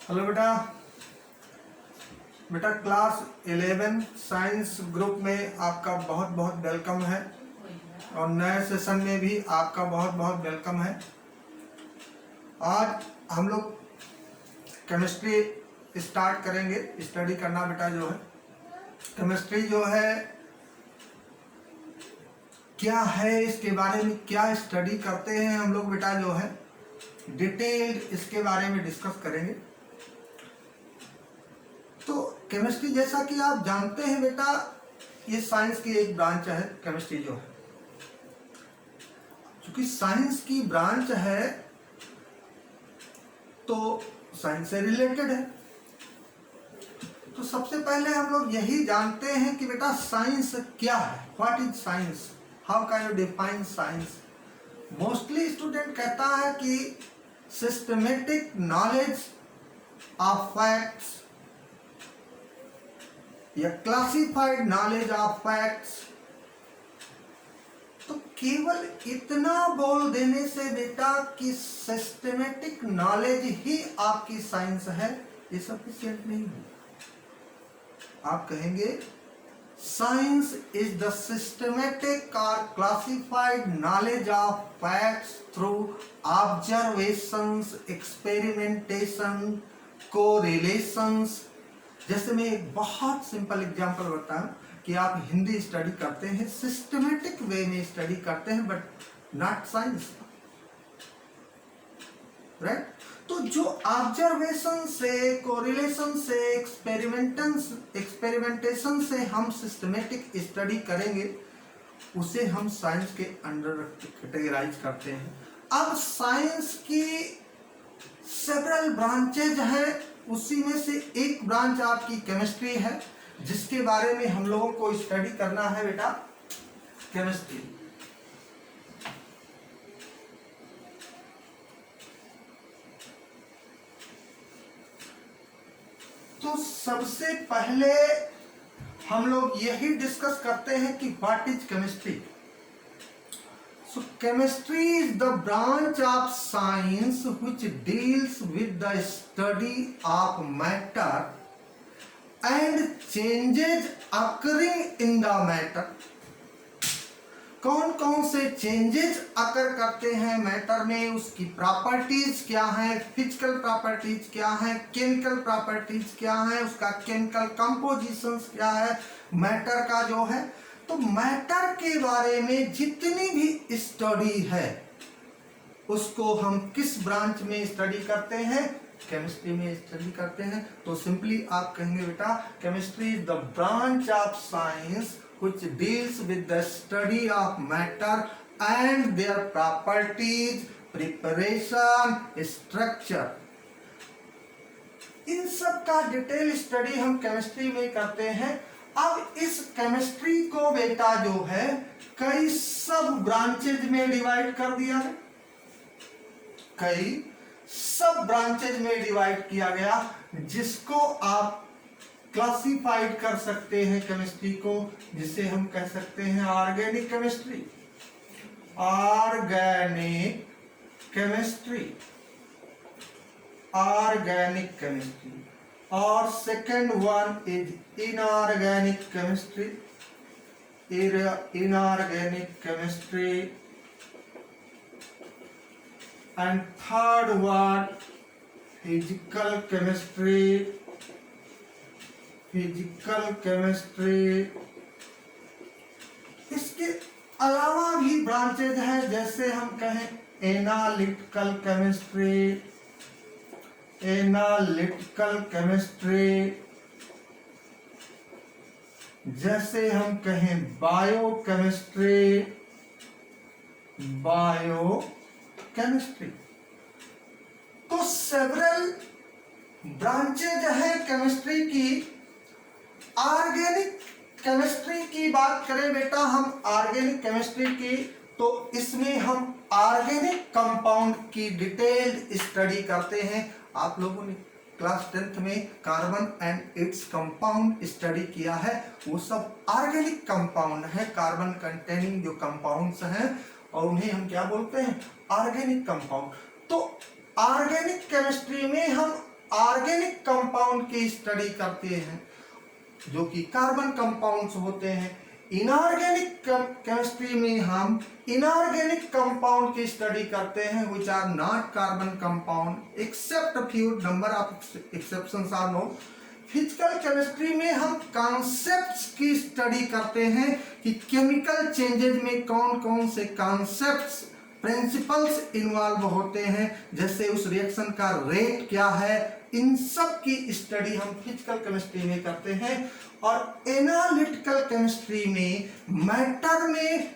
Hello बेटा। बेटा class 11 science group में आपका बहुत बहुत वेलकम है और नए सेशन में भी आपका बहुत बहुत वेलकम है। आज हम लोग केमिस्ट्री स्टार्ट करेंगे। स्टडी करना बेटा जो है केमिस्ट्री जो है क्या है, इसके बारे में क्या स्टडी करते हैं हम लोग बेटा जो है डिटेल्ड इसके बारे में डिस्कस करेंगे। तो केमिस्ट्री जैसा कि आप जानते हैं बेटा, ये साइंस की एक ब्रांच है केमिस्ट्री जो है। क्योंकि साइंस की ब्रांच है तो साइंस से रिलेटेड है। तो सबसे पहले हम लोग यही जानते हैं कि बेटा साइंस क्या है, what is science, how can you define science. Mostly student कहता है कि सिस्टमेटिक नॉलेज ऑफ फैक्ट्स या क्लासिफाइड नॉलेज ऑफ फैक्ट्स। तो केवल इतना बोल देने से बेटा कि सिस्टमेटिक नॉलेज ही आपकी साइंस है, ये सफिशिएंट नहीं है। आप कहेंगे साइंस इज द सिस्टमेटिक और classified knowledge of facts through observations, experimentation, correlations. जैसे मैं एक बहुत सिंपल एग्जांपल बताऊं कि आप हिंदी स्टडी करते हैं, सिस्टमेटिक वे में स्टडी करते हैं बट नॉट साइंस, राइट। तो जो ऑब्जर्वेशन से, कोरिलेशन से, एक्सपेरिमेंटेशन से हम सिस्टमेटिक स्टडी करेंगे उसे हम साइंस के अंडर कैटेगराइज करते हैं। अब साइंस की सेवरल ब्रांचेज है, उसी में से एक ब्रांच आपकी केमिस्ट्री है जिसके बारे में हम लोगों को स्टडी करना है बेटा, केमिस्ट्री। तो सबसे पहले हम लोग यही डिस्कस करते हैं कि what is chemistry. So chemistry is the branch of science which deals with the study of matter and changes occurring in the matter। कौन कौन से चेंजेस अकर करते हैं मैटर में, उसकी प्रॉपर्टीज क्या है, फिजिकल प्रॉपर्टीज क्या है, केमिकल प्रॉपर्टीज क्या है, उसका केमिकल कंपोजिशंस क्या है मैटर का जो है। तो मैटर के बारे में जितनी भी स्टडी है उसको हम किस ब्रांच में स्टडी करते हैं, केमिस्ट्री में स्टडी करते हैं। तो सिंपली आप कहेंगे बेटा chemistry is the branch of science which deals with the study of matter and their properties, preparation, structure। इन सब का डिटेल स्टडी हम केमिस्ट्री में करते हैं। अब इस केमिस्ट्री को बेटा जो है कई सब ब्रांचेज में डिवाइड कर दिया है, कई सब ब्रांचेज में डिवाइड किया गया, जिसको आप क्लासिफाइड कर सकते हैं केमिस्ट्री को, जिसे हम कह सकते हैं organic chemistry, organic chemistry, organic chemistry. और second one is inorganic chemistry, inorganic chemistry. And third one physical chemistry, physical chemistry. इसके अलावा भी ब्रांचेज हैं, जैसे हम कहें एनालिटिकल केमिस्ट्री, एनालिटिकल केमिस्ट्री, जैसे हम कहें बायो केमिस्ट्री, बायो केमिस्ट्री। तो सेवरल ब्रांचेज है केमिस्ट्री की। ऑर्गेनिक केमिस्ट्री की बात करें बेटा हम ऑर्गेनिक केमिस्ट्री की, तो इसमें हम ऑर्गेनिक कंपाउंड की डिटेल्ड स्टडी करते हैं। आप लोगों ने क्लास 10th में carbon and its compound study किया है, वो सब ऑर्गेनिक कंपाउंड है, कार्बन कंटेनिंग जो कंपाउंड्स हैं और उन्हें हम क्या बोलते हैं, ऑर्गेनिक कंपाउंड। तो ऑर्गेनिक केमिस्ट्री में हम ऑर्गेनिक कंपाउंड की स्टडी करते हैं जो कि कार्बन कंपाउंड्स होते हैं। इनऑर्गेनिक केमिस्ट्री में हम इनऑर्गेनिक कंपाउंड की स्टडी करते हैं which are not carbon compound except few number of exceptions are no. Physical chemistry में हम कॉन्सेप्ट्स की स्टडी करते हैं कि केमिकल चेंजेस में कौन कौन से कॉन्सेप्ट्स प्रिंसिपल्स इन्वॉल्व होते हैं, जैसे उस रिएक्शन का रेट क्या है, इन सब की स्टडी हम फिजिकल केमिस्ट्री में करते हैं। और एनालिटिकल केमिस्ट्री में मैटर में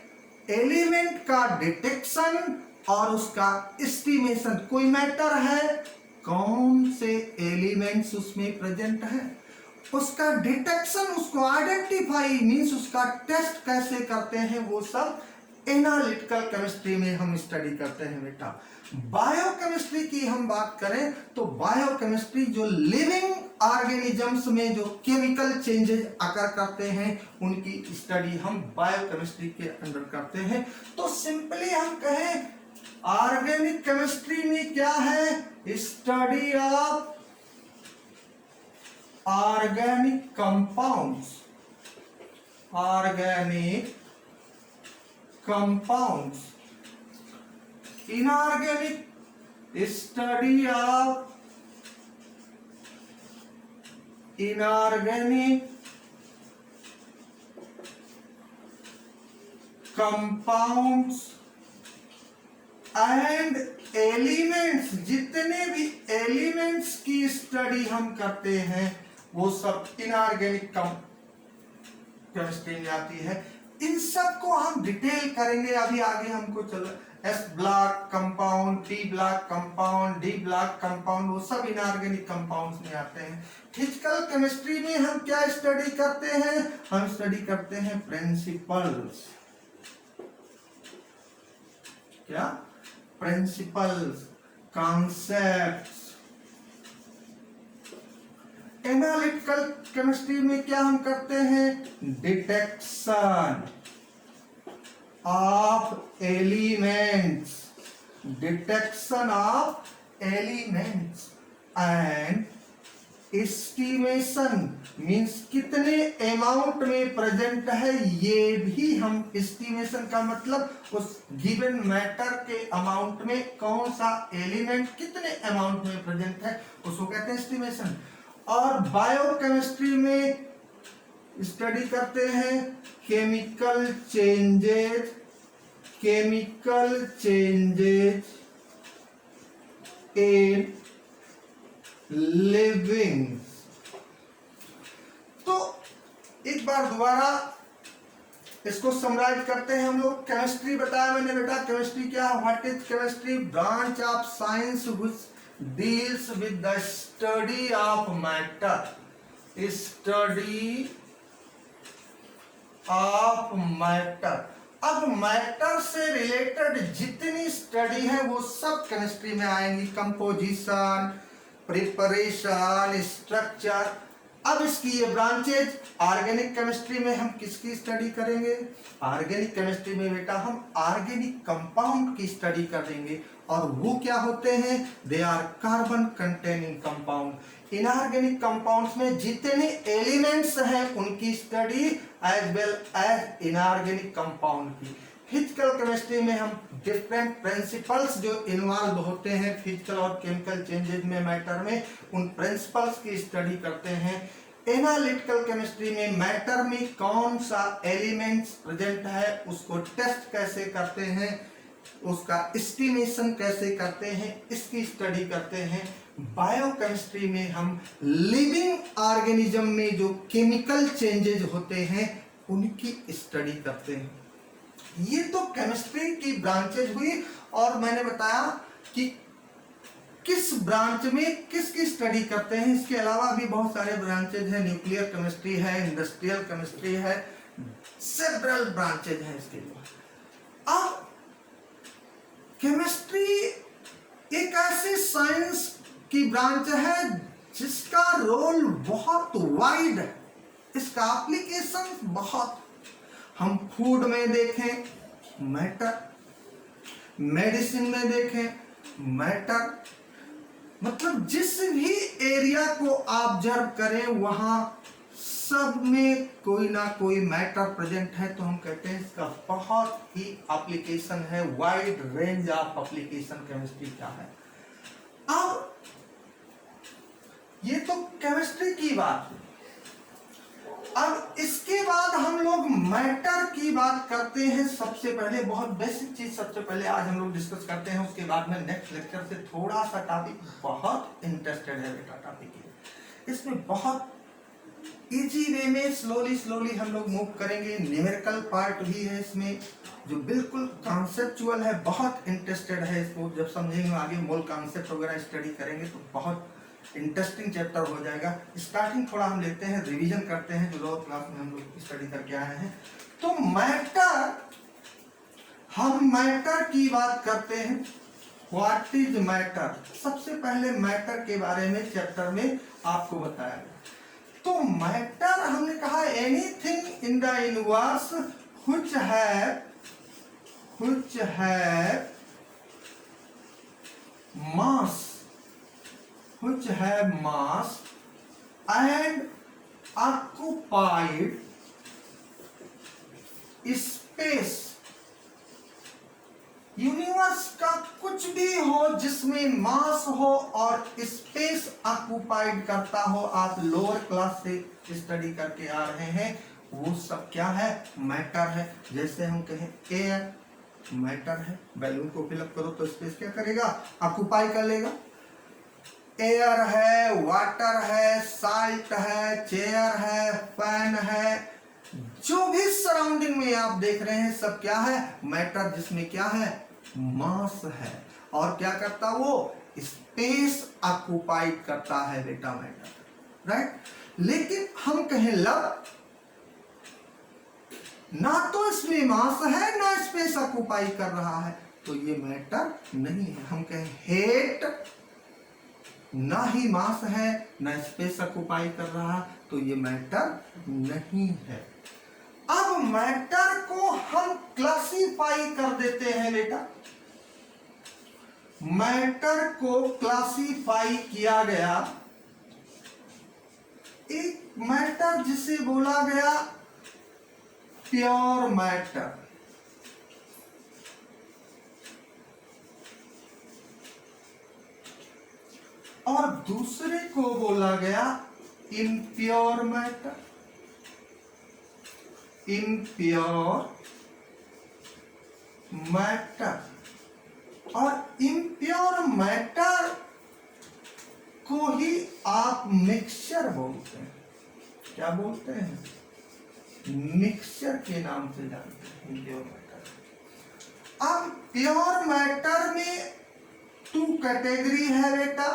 एलिमेंट का डिटेक्शन और उसका एस्टिमेशन। कोई मैटर है, कौन से एलिमेंट्स उसमें प्रेजेंट है, उसका डिटेक्शन, उसको आइडेंटिफाई मींस उसका टेस्ट कैसे करते हैं, वो सब एनालिटिकल केमिस्ट्री में हम स्टडी करते हैं बेटा। बायोकेमिस्ट्री की हम बात करें तो बायोकेमिस्ट्री जो लिविंग ऑर्गेनिजम्स में जो केमिकल चेंजेस अकर करते हैं उनकी स्टडी हम बायोकेमिस्ट्री के अंडर करते हैं। तो सिंपली हम कहें ऑर्गेनिक केमिस्ट्री में क्या है, study of organic compounds, organic compounds। Inorganic study of inorganic compounds and elements। जितने भी एलिमेंट्स की स्टडी हम करते हैं वो सब इनऑर्गेनिक केमिस्ट्री में आती है। इन सब को हम डिटेल करेंगे अभी आगे। हमको चलो S block compound, P block compound, D block compound, वो सब इनऑर्गेनिक कंपाउंड्स में आते हैं। फिजिकल केमिस्ट्री में हम क्या स्टडी करते हैं, हम स्टडी करते हैं प्रिंसिपल्स। क्या प्रिंसिपल्स, कॉन्सेप्ट्स। एनालिटिकल केमिस्ट्री में क्या हम करते हैं, detection of elements, detection of elements and estimation means कितने अमाउंट में प्रेजेंट है, ये भी हम एस्टिमेशन का मतलब उस गिवन मैटर के अमाउंट में कौन सा एलिमेंट कितने अमाउंट में प्रेजेंट है उसको कहते हैं एस्टिमेशन। और बायोकेमिस्ट्री में स्टडी करते हैं chemical changes, chemical changes in living. तो एक बार दोबारा इसको समराइज करते हैं हम लोग। केमिस्ट्री बताया मैंने बेटा, केमिस्ट्री क्या है, what is chemistry, branch of science which deals with the study of matter, study of matter। अब मैटर से रिलेटेड जितनी स्टडी है वो सब केमिस्ट्री में आएंगी, कंपोजिशन, प्रिपरेशन, स्ट्रक्चर। अब इसकी ये ब्रांचेज ऑर्गेनिक केमिस्ट्री में हम किसकी स्टडी करेंगे, ऑर्गेनिक केमिस्ट्री में बेटा हम ऑर्गेनिक कंपाउंड की स्टडी करेंगे। और वो क्या होते हैं, they are carbon containing compound. Inorganic compounds में जितने एलिमेंट्स हैं उनकी study as well as inorganic compound की। फिजिकल केमिस्ट्री में हम डिफरेंट प्रिंसिपल्स जो इन्वॉल्व होते हैं फिजिकल और केमिकल चेंजेस में मैटर में, उन प्रिंसिपल्स की स्टडी करते हैं। एनालिटिकल केमिस्ट्री में मैटर में कौन सा एलिमेंट्स प्रेजेंट है उसको टेस्ट कैसे करते हैं, उसका एस्टिमेशन कैसे करते हैं, इसकी स्टडी करते हैं। बायोकेमिस्ट्री में हम लिविंग ऑर्गेनिज्म में जो केमिकल चेंजेस होते हैं उनकी स्टडी करते हैं। ये तो केमिस्ट्री की ब्रांचेज हुई। और मैंने बताया कि किस ब्रांच में किसकी स्टडी करते हैं। इसके अलावा भी बहुत सारे ब्रांचेज हैं, न्यूक्लियर केमिस्ट्री है, इंडस्ट्रियल केमिस्ट्री है, सेवरल ब्रांचेज हैं इसके लिए। अब केमिस्ट्री एक ऐसी साइंस की ब्रांच है जिसका रोल बहुत वाइड है, इसका एप्लीकेशन बहुत। हम फूड में देखें मैटर, मेडिसिन में देखें मैटर, मतलब जिस भी एरिया को आप ऑब्जर्व करें वहां सब में कोई ना कोई मैटर प्रेजेंट है, तो हम कहते हैं इसका बहुत ही एप्लीकेशन है, wide range of application chemistry का है। अब ये तो केमिस्ट्री की बात है। अब इसके बाद हम लोग मैटर की बात करते हैं। सबसे पहले बहुत बेसिक चीज सबसे पहले आज हम लोग डिस्कस करते हैं, उसके बाद में नेक्स्ट लेक्चर से थोड़ा सा टॉपिक बहुत इंटरेस्टेड है बेटा टॉपिक। इसमें बहुत इजी वे में स्लोली हम लोग मूव करेंगे। न्यूमेरिकल पार्ट भी है इसमें जो बिल्कुल कॉन्सेप्चुअल है, बहुत इंटरेस्टेड है। इसको जब समझेंगे आगे मोल कॉन्सेप्ट वगैरह स्टडी करेंगे तो बहुत इंटरेस्टिंग चैप्टर हो जाएगा। स्टार्टिंग थोड़ा हम लेते हैं, रिवीजन करते हैं जो लोअर क्लास में हम लोग स्टडी करके आए हैं। तो मैटर, हम मैटर की बात करते हैं। What is matter? सबसे पहले मैटर के बारे में चैप्टर में आपको बताया। तो मैटर हमने कहा anything in the universe which have mass, which have mass and occupied space। Universe का कुछ भी हो जिसमें मास हो और स्पेस ऑक्युपाइड करता हो, आप लोअर क्लास से स्टडी करके आ रहे हैं, वो सब क्या है? मैटर है। जैसे हम कहें एयर मैटर है, बैलून को फिलअप करो तो स्पेस क्या करेगा? ऑक्युपाई कर लेगा। एयर है, वाटर है, साल्ट है, चेयर है, फैन है, जो भी सराउंडिंग में आप देख रहे हैं सब क्या है? मैटर, जिसमें क्या है? मास है। और क्या करता वो? स्पेस ऑक्युपाइड करता है बेटा मैटर, राइट। लेकिन हम कहें लब, ना तो इसमें मास है ना स्पेस ऑक्युपाई कर रहा है, तो ये मैटर नहीं है। हम कहें हेट, ना ही मास है ना स्पेस ऑक्युपाई कर रहा, तो ये मैटर नहीं है। अब मैटर को हम क्लासिफाई कर देते हैं बेटा। मैटर को क्लासिफाई किया गया, एक मैटर जिसे बोला गया प्योर मैटर, और दूसरे को बोला गया इम्प्योर मैटर। इम्प्योर मैटर, और इम्प्योर मैटर को ही आप मिक्सचर बोलते हैं। क्या बोलते हैं? मिक्सचर के नाम से जानते हैं इम्प्योर मैटर। अब प्योर मैटर में 2 कैटेगरी है बेटा।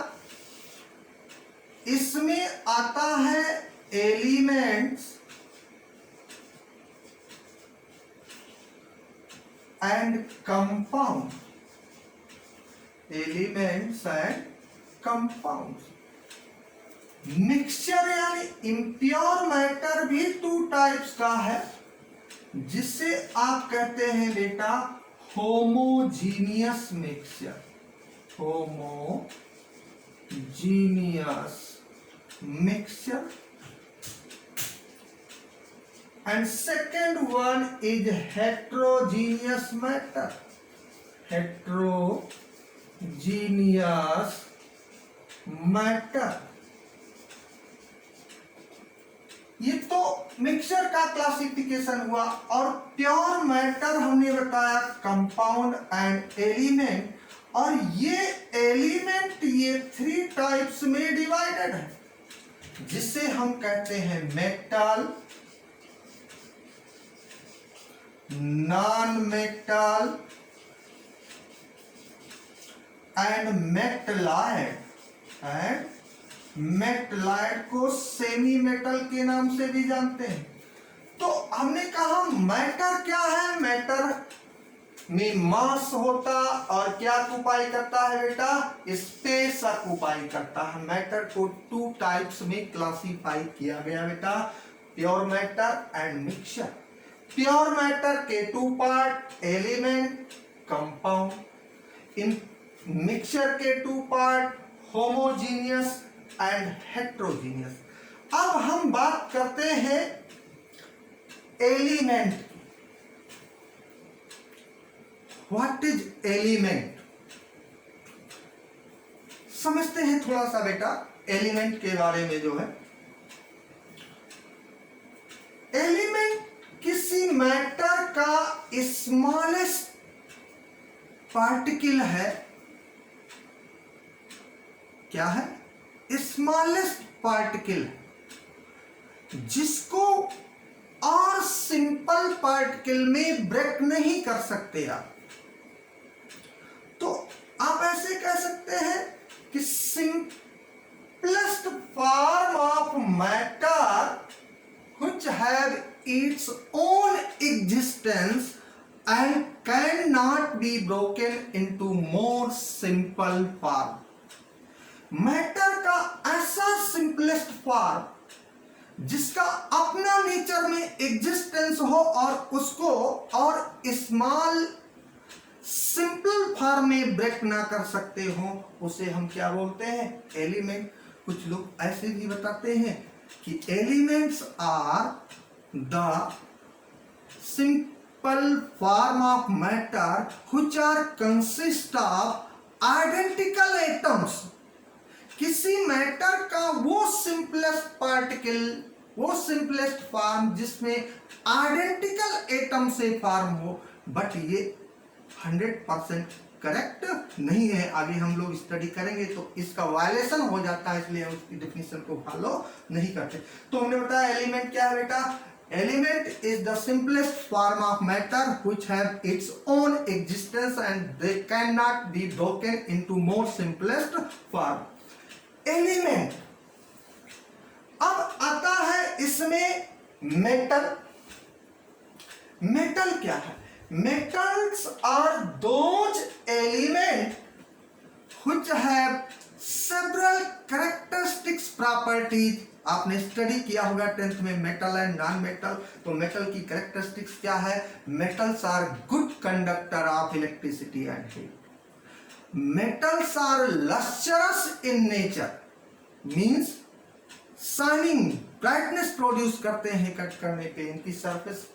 इसमें आता है elements and compound. Elements and compound. Mixture यानी इम्प्योर मैटर भी 2 टाइप्स का है, जिसे आप कहते हैं बेटा homogeneous mixture. Homogeneous mixture, and second one is heterogeneous matter। heterogeneous matter, ये तो मिक्सचर का क्लासिफिकेशन हुआ। और प्योर मैटर हमने बताया कंपाउंड एंड एलिमेंट, और ये एलिमेंट ये 3 टाइप्स में डिवाइडेड है, जिसे हम कहते हैं metal, non metal and metalloid. And metalloid को सेमी मेटल के नाम से भी जानते हैं। तो हमने कहा मैटर क्या है? मैटर में मास होता और क्या ऑक्युपाई करता है बेटा? स्पेस ऑक्युपाई करता है। मैटर को 2 टाइप्स में क्लासिफाई किया गया बेटा, pure matter and mixture. Pure matter के 2 पार्ट, एलिमेंट, कंपाउंड। इन मिक्सचर के 2 पार्ट, होमोजीनियस एंड हेट्रोजीनियस। अब हम बात करते हैं एलिमेंट। व्हाट इज एलिमेंट, समझते हैं थोड़ा सा बेटा एलिमेंट के बारे में। जो है एलिमेंट किसी मैटर का स्मॉलेस्ट पार्टिकल है। क्या है? स्मॉलेस्ट पार्टिकल, जिसको और सिंपल पार्टिकल में ब्रेक नहीं कर सकते आप। तो आप ऐसे कह सकते हैं कि simplest form of matter which have its own existence and cannot be broken into more simple form। Matter का ऐसा सिंपलेस्ट फॉर्म जिसका अपना नेचर में एग्जिस्टेंस हो और उसको और स्मॉल सिंपल फॉर्म में ब्रेक ना कर सकते हो, उसे हम क्या बोलते हैं? एलिमेंट। कुछ लोग ऐसे भी बताते हैं कि elements are the simple form of matter which are consist of identical atoms. किसी मैटर का वो सिंपलेस्ट पार्टिकल, वो सिंपलेस्ट फॉर्म जिसमें आइडेंटिकल एटम से फॉर्म हो, बट ये 100% करेक्ट नहीं है। आगे हम लोग स्टडी करेंगे तो इसका वायलेशन हो जाता है, इसलिए हम उसकी डेफिनेशन को फॉलो नहीं करते। तो हमने बताया एलिमेंट क्या है बेटा? Element is the simplest form of matter which have its own existence and they can not be broken into more simplest form. Element. अब आता है इसमें मेटल। मेटल क्या है? Metals are those elements which have several characteristics properties। आपने study किया होगा 10th में मेटल एंड नॉन मेटल। तो मेटल की कैरेक्टरिस्टिक्स क्या है? Metals are good conductor of electricity and heat. Metals are lustrous in nature, means shining, brightness produce करते हैं कट करने पे। इनकी सरफेस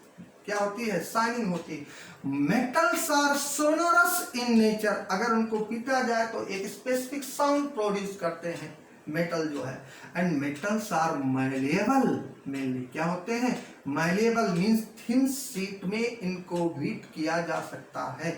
क्या होती है? शाइनिंग होती है। Metals are sonorous in nature, अगर उनको पीटा जाए तो एक स्पेसिफिक साउंड प्रोड्यूस करते हैं मेटल जो है। And metals are malleable, mainly क्या होते हैं? मैलेबल मींस थिन शीट में इनको बीट किया जा सकता है।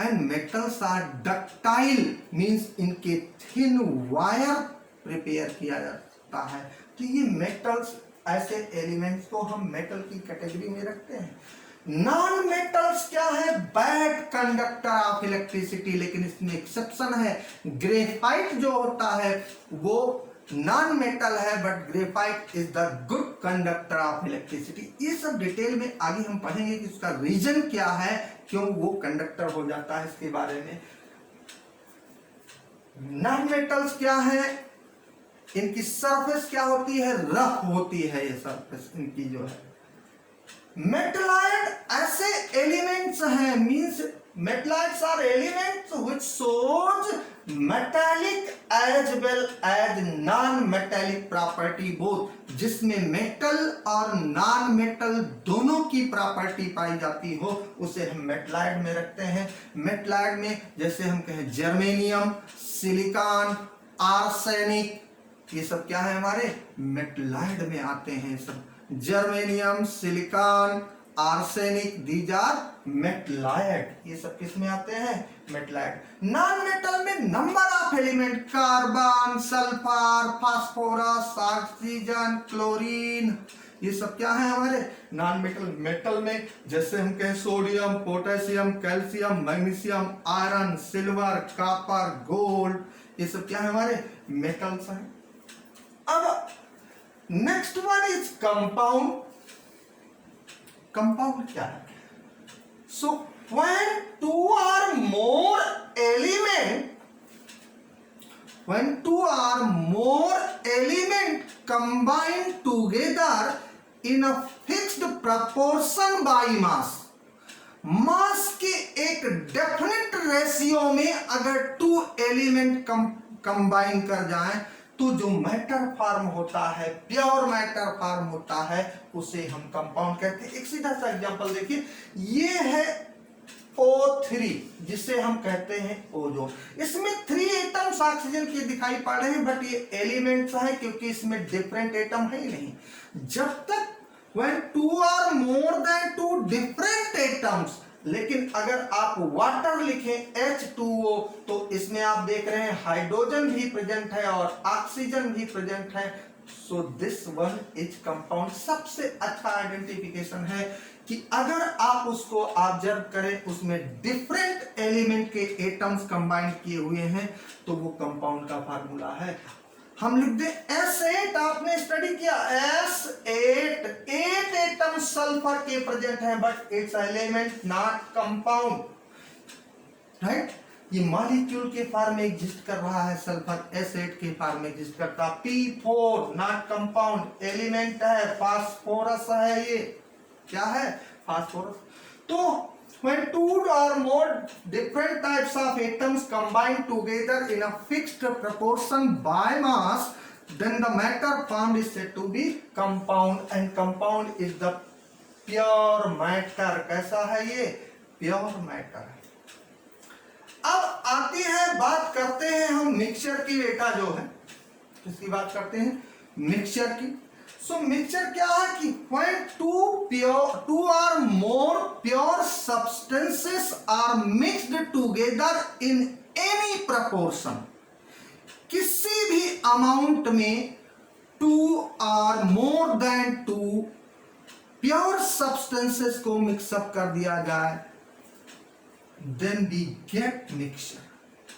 And metals are ductile, means इनके थिन वायर प्रिपेयर किया जा सकता है। तो ये मेटल्स, ऐसे एलिमेंट्स को हम मेटल की कैटेगरी में रखते हैं। नॉन मेटल्स क्या है? बैड कंडक्टर ऑफ इलेक्ट्रिसिटी, लेकिन इसमें एक्सेप्शन है। ग्रेफाइट जो होता है वो नॉन मेटल है, but graphite is the good conductor of electricity. ये सब डिटेल में आगे हम पढ़ेंगे कि उसका रीजन क्या है, क्यों वो कंडक्टर हो जाता है, इसके बारे में। नॉन मेटल्स क्या है? इनकी सरफेस क्या होती है? रफ होती है ये सरफेस इनकी जो है। मेटलाइड ऐसे एलिमेंट्स हैं, means metalloids are elements which shows metallic as well as non metallic property both, जिसमें मेटल और नॉन मेटल दोनों की प्रॉपर्टी पाई जाती हो, उसे हम मेटलाइड में रखते हैं। मेटलाइड में जैसे हम कहें जर्मेनियम, सिलिकॉन, आर्सेनिक, ये सब क्या है? हमारे मेटलाइड में आते हैं। सब germanium, silicon, arsenic, these are metalloid. ये सब किस में आते हैं? मेटलाइड। नॉन मेटल में number of element, carbon, sulphur, phosphorus, oxygen, chlorine, ये सब क्या है हमारे? Non metal. मेटल में जैसे हम कहें sodium, potassium, calcium, magnesium, iron, silver, copper, gold, ये सब क्या है? हमारे मेटल्स हैं। अब next one is compound. Compound क्या है? So when two are more element combine together in a fixed proportion by mass, mass के एक डेफिनेट रेशियो में अगर टू एलिमेंट कंबाइन कर जाएं तो जो मैटर फॉर्म होता है, प्योर मैटर फॉर्म होता है, उसे हम कंपाउंड कहते हैं। एक सीधा सा एग्जांपल देखिए, ये है O3 जिसे हम कहते हैं ओजोन। इसमें 3 एटम्स ऑक्सीजन के दिखाई पड़ रहे हैं, बट ये एलिमेंट्स है क्योंकि इसमें डिफरेंट एटम है ही नहीं। जब तक when 2 or more than 2 different atoms, लेकिन अगर आप वाटर लिखें H2O तो इसमें आप देख रहे हैं हाइड्रोजन भी प्रेजेंट है और ऑक्सीजन भी प्रेजेंट है। So this one is compound. सबसे अच्छा आइडेंटिफिकेशन है कि अगर आप उसको ऑब्जर्व करें, उसमें डिफरेंट एलिमेंट के एटम्स कंबाइन किए हुए हैं तो वो कंपाउंड का फार्मूला है। हम लिख दे S8, आपने स्टडी किया S8, 8 एटम सल्फर के प्रेजेंट हैं but it's element not compound, right. ये मॉलिक्यूल के फॉर्म में एग्जिस्ट कर रहा है, सल्फर S8 के फॉर्म में एग्जिस्ट करता। P4 नॉट कंपाउंड, एलिमेंट है, फास्फोरस है, ये क्या है, फास्फोरस। तो when 2 or more different types of atoms combine together in a fixed proportion by mass, then the matter formed is said to be compound, and compound is the pure matter। कैसा है ये, pure matter है। अब आती है, बात करते हैं हम मिक्सचर की बेटा, जो है किसकी बात करते हैं, मिक्सचर की। सो मिक्सचर क्या है कि when two or more pure substances are mixed together in any proportion, किसी भी अमाउंट में 2 or more than 2 pure substances को मिक्सअप कर दिया जाए, देन वी गेट मिक्सचर।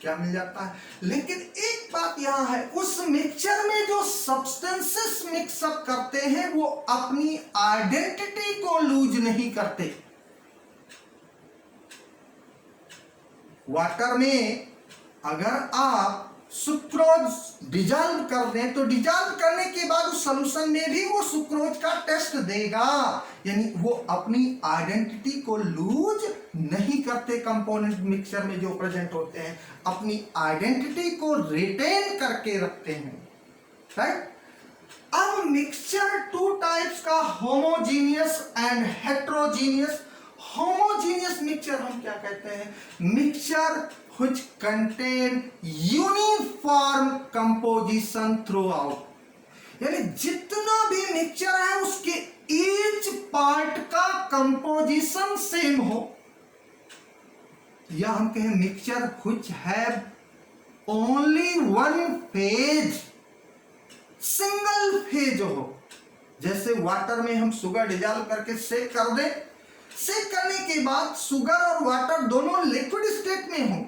क्या मिल जाता है। लेकिन एक बात यहां है, उस मिक्सचर में जो सब्सटेंसेस मिक्सअप करते हैं वो अपनी आइडेंटिटी को लूज नहीं करते। वाटर में अगर आप सुक्रोज डिजॉल्व कर दें तो डिजॉल्व करने के बाद उस सॉल्यूशन में भी वो सुक्रोज का टेस्ट देगा, यानी वो अपनी आइडेंटिटी को लूज नहीं करते। कंपोनेंट मिक्सचर में जो प्रेजेंट होते हैं अपनी आइडेंटिटी को रिटेन करके रखते हैं, राइट। अब मिक्सचर 2 टाइप्स का, homogeneous and heterogeneous. Homogeneous mixture हम क्या कहते हैं, mixture which contain uniform composition throughout, यानी जितना भी मिक्सचर है उसके ईच पार्ट का कंपोजिशन सेम हो, या हम कहें mixture which have only one phase, single phase हो। जैसे वाटर में हम शुगर डिजॉल्व करके शेक कर दें, शेक करने के बाद शुगर और वाटर दोनों लिक्विड स्टेट में हो।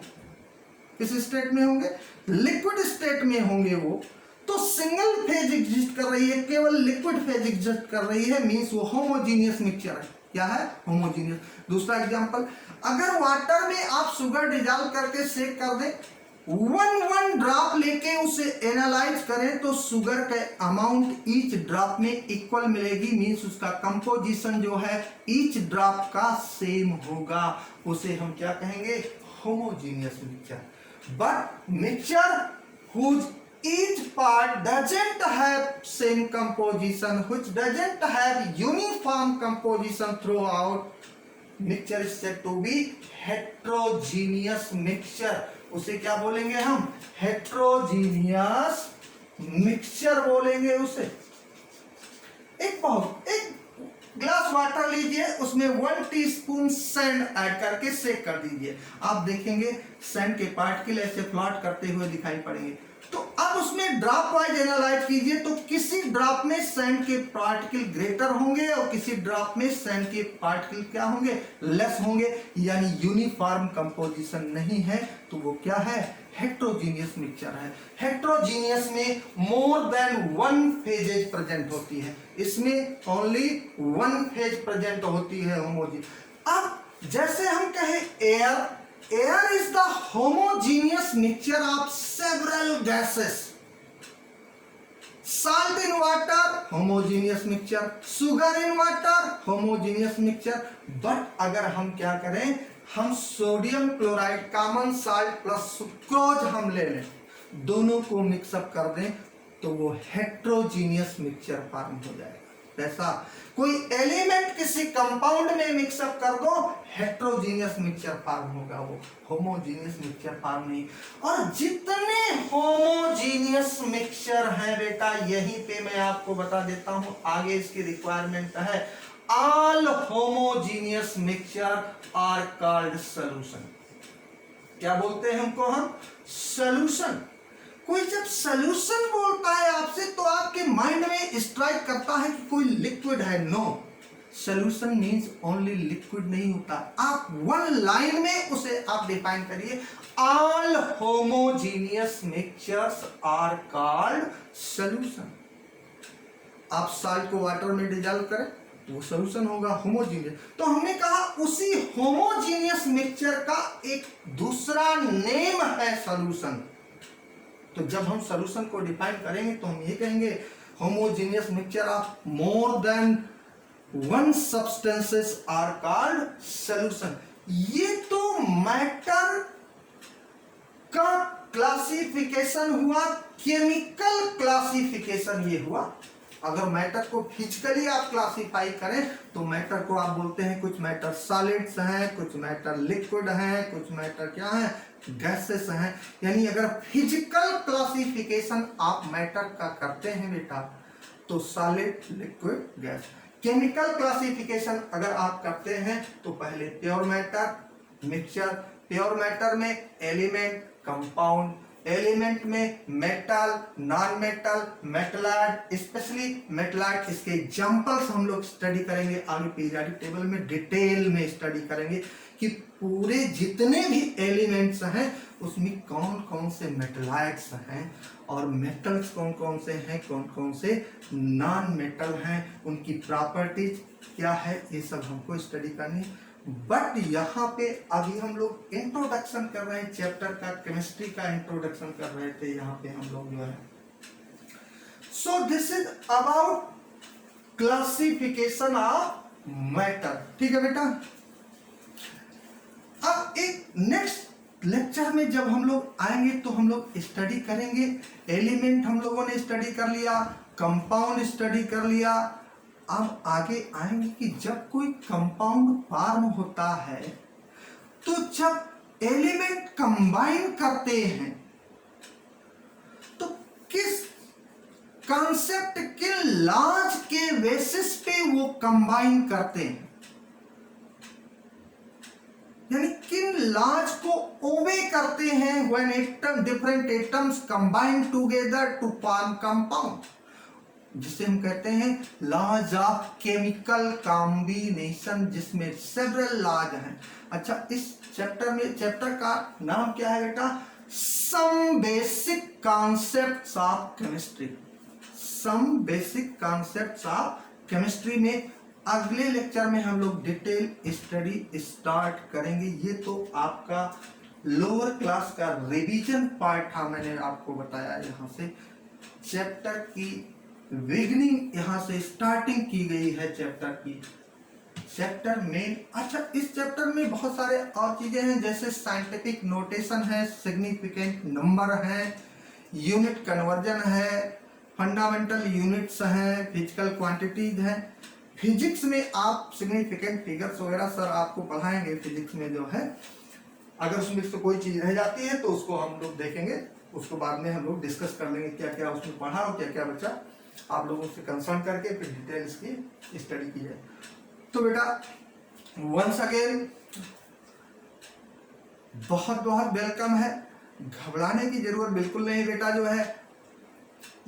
किस स्टेट में होंगे, लिक्विड स्टेट में होंगे वो, तो सिंगल फेज एग्जिस्ट कर रही है, केवल लिक्विड फेज एग्जिस्ट कर रही है, मींस वो होमोजीनियस मिक्सचर है। क्या है, होमोजीनियस। दूसरा एग्जांपल, अगर वाटर में आप शुगर डिजॉल्व करके शेक कर दें, 1 ड्रॉप लेके उसे एनालाइज करें तो शुगर का अमाउंट ईच ड्रॉप में इक्वल मिलेगी, मींस उसका कंपोजिशन जो है ईच ड्रॉप का सेम होगा, उसे हम क्या कहेंगे, homogeneous mixture. But mixture whose each part doesn't have same composition, which doesn't have uniform composition throughout, mixture is said to be heterogeneous mixture। उसे क्या बोलेंगे हम, heterogeneous mixture बोलेंगे उसे। एक ग्लास वाटर लीजिए, उसमें 1 टीस्पून सैंड ऐड करके शेक कर दीजिए, आप देखेंगे सैंड के पार्टिकल ऐसे फ्लॉट करते हुए दिखाई पड़ेंगे। तो अब उसमें ड्रॉप वाइज एनालाइज कीजिए, तो किसी ड्रॉप में सैंड के पार्टिकल ग्रेटर होंगे और किसी ड्रॉप में सैंड के पार्टिकल क्या होंगे, लेस होंगे, यानी यूनिफॉर्म कंपोजिशन नहीं है, तो वो क्या है, हेट्रोजीनियस मिक्सचर है। हेट्रोजीनियस में मोर देन 1 फेजेज प्रेजेंट होती है, इसमें ओनली 1 फेज प्रेजेंट होती है, होमोजीनियस। अब जैसे हम कहें air is the homogeneous mixture of several gases. salt in water, homogeneous mixture, sugar in water, homogeneous mixture। But अगर हम क्या करें, हम sodium chloride common salt plus sucrose हम ले लें, दोनों को मिक्सअप कर दें तो वो हेट्रोजीनियस मिक्सचर फॉर्म हो जाएगा। ऐसा कोई एलिमेंट किसी कंपाउंड में मिक्सअप कर दो, हेट्रोजीनियस मिक्सचर फॉर्म होगा, वो होमोजीनियस मिक्सचर फॉर्म नहीं। और जितने होमोजीनियस मिक्सचर हैं बेटा, यहीं पे मैं आपको बता देता हूं, आगे इसकी रिक्वायरमेंट है, all homogeneous mixture are called solution. क्या बोलते हैं हमको? हम सॉल्यूशन। कोई जब सॉल्यूशन बोलता है आपसे तो आपके माइंड में स्ट्राइक करता है कि कोई लिक्विड है। No, solution means only liquid नहीं होता। आप वन लाइन में उसे आप डिफाइन करिए, all homogeneous mixtures are called solution. आप सॉल्ट को वाटर में डिजॉल्व करें, वो सॉल्यूशन होगा होमोजीनियस। तो हमने कहा उसी होमोजीनियस मिक्सचर का एक दूसरा नेम है सॉल्यूशन। तो जब हम सॉल्यूशन को डिफाइन करेंगे तो हम ये कहेंगे homogeneous mixture of more than one substances are called solution. ये तो मैटर का क्लासिफिकेशन हुआ, केमिकल क्लासिफिकेशन ये हुआ। अगर मैटर को फिजिकली आप क्लासिफाई करें तो मैटर को आप बोलते हैं कुछ मैटर सॉलिड्स हैं, कुछ मैटर लिक्विड हैं, कुछ मैटर क्या है, गैसेस हैं। यानी अगर फिजिकल क्लासिफिकेशन आप मैटर का करते हैं बेटा तो solid, liquid, gas. Chemical classification अगर आप करते हैं तो पहले pure matter, mixture, pure matter में एलिमेंट, कंपाउंड, एलिमेंट में मेटल, नॉन मेटल, मेटलाइड, स्पेशली मेटलाइड। इसके एग्जांपल्स हम लोग स्टडी करेंगे आगे पीरियोडिक टेबल में, डिटेल में स्टडी करेंगे कि पूरे जितने भी एलिमेंट्स हैं उसमें कौन कौन से मेटलाइड्स हैं और मेटल्स कौन कौन से हैं, कौन कौन से नॉन मेटल हैं, उनकी प्रॉपर्टीज क्या है, ये सब हमको स्टडी करनी है। बट यहाँ पे अभी हम लोग इंट्रोडक्शन कर रहे हैं चैप्टर का, केमिस्ट्री का इंट्रोडक्शन कर रहे थे यहाँ पे हम लोग जो है। So this is about classification of matter. ठीक है बेटा। अब एक नेक्स्ट लेक्चर में जब हम लोग आएंगे तो हम लोग स्टडी करेंगे, एलिमेंट हम लोगों ने स्टडी कर लिया, कंपाउंड स्टडी कर लिया। अब आगे आएंगे कि जब कोई कंपाउंड फॉर्म होता है तो जब एलिमेंट कंबाइन करते हैं तो किस कॉन्सेप्ट के लॉज के बेसिस पे वो कंबाइन करते हैं, यानी किन लॉज को ओबे करते हैं when atom different atoms combine together to form compound, जिसे हम कहते हैं लॉज ऑफ केमिकल कॉम्बिनेशन, जिसमें सेवरल लॉज हैं। अच्छा, इस चैप्टर में, चैप्टर का नाम क्या है बेटा? Some basic concepts of chemistry. Some basic concepts of chemistry में अगले लेक्चर में हम लोग डिटेल स्टडी स्टार्ट करेंगे। ये तो आपका लोअर क्लास का रिवीजन पार्ट था, मैंने आपको बताया। यहाँ से चैप्टर की बिगिनिंग, यहाँ से स्टार्टिंग की गई है चैप्टर की, चैप्टर मेन। अच्छा, इस चैप्टर में बहुत सारे और चीजें हैं, जैसे साइंटिफिक नोटेशन है, सिग्निफिकेंट नंबर है, यूनिट कन्वर्जन है, फंडामेंटल यूनिट्स हैं, फिजिकल क्वांटिटीज हैं। फिजिक्स में आप सिग्निफिकेंट फिगर्स वगैरह सर आपको पढ़ाएंगे फिजिक्स में जो है। अगर उसमें से कोई चीज रह जाती है तो उसको हम लोग देखेंगे, उसको बाद में हम लोग डिस्कस कर लेंगे क्या क्या उसमें पढ़ा और क्या क्या बचा। आप लोगों से कंसल्ट करके फिर डिटेल्स की स्टडी की जाए। तो बेटा वंस अगेन बहुत बहुत वेलकम है। घबराने की जरूरत बिल्कुल नहीं बेटा। जो है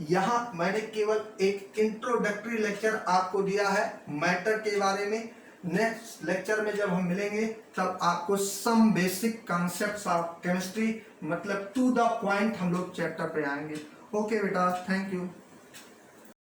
यहाँ मैंने केवल एक इंट्रोडक्टरी लेक्चर आपको दिया है मैटर के बारे में। नेक्स्ट लेक्चर में जब हम मिलेंगे तब आपको some basic concepts of chemistry, मतलब टू द पॉइंट हम लोग चैप्टर पे आएंगे। ओके बेटा, थैंक यू।